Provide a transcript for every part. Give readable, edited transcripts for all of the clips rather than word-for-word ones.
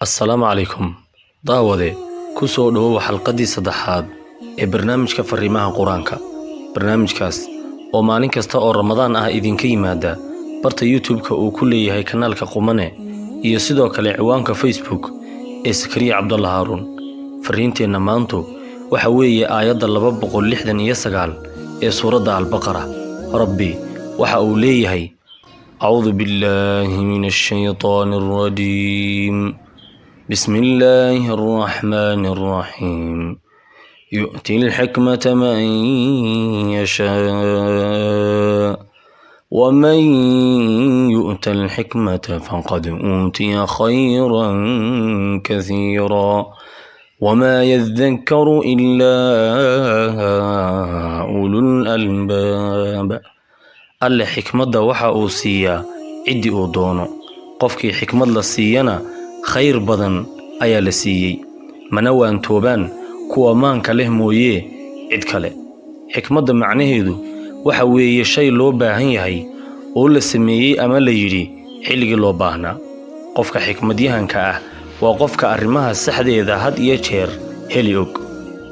السلام عليكم daawade ku soo dhawow xalqadii saddexaad ee barnaamijka fariimaha quraanka barnaamijkaas oo maalin kasta oo Ramadaan ah idinka yimaada barta YouTube-ka uu ku leeyahay kanaalka Qumane iyo sidoo kale ciwaanka Facebook ee Sakariya Cabdulla Haarun fariinteena maantu waxa weeye aayadda 269 ee suurada Al-Baqara Rabbi waxa uu leeyahay أعوذ بالله من الشيطان الرجيم بسم الله الرحمن الرحيم يؤتي الحكمة من يشاء ومن يؤت الحكمة فقد أوتي خيرا كثيرا وما يذكر إلا أولو الألباب alle xikmadda waxa uu siiyaa cidii uu doono qofkii xikmad la siiyana khayr badan ayaa la siiyay mana waan toobaan kuwa maanka leh mooyee cid kale xikmadda macnaheedu waxa weeye shay loo baahan yahay oo la sameeyay ama la yiri xilligii loo baahnaa qofka xikmadyahanka ah waa qofka arrimaha saxdeeda had iyo jeer heli og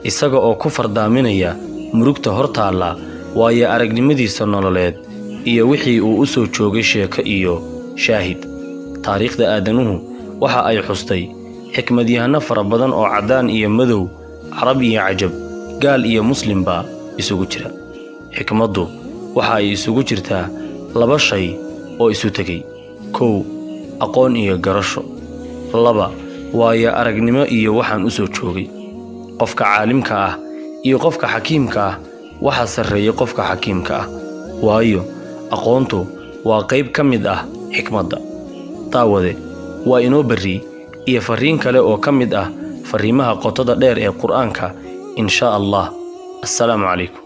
isaga oo ku fardaaminaya murugta hortaala waayo aragnimadiisa nololeed iyo wixii uu u soo joogay sheeko iyo shaahid taariikhda aadanuhu waxa ay xustay xikmadyahano fara badan oo cadaan iyo madow carab iyo cajab gaal iyo muslimba isugu jira xikmaddu waxa ay isugu jirtaa laba shay oo isu tagay kow aqoon iyo garasho laba waayo aragnimo iyo waxaan u soo joogay qofka caalimka ah iyo qofka xakiimka ah waxa sarreeya qofka xakiimka ah waayo aqoontu waa qayb ka mid ah xikmadda daawade waa inoo bari iyo fariin kale oo ka mid ah fariimaha qotada dheer ee quraanka insha Allah assalaamu calaykum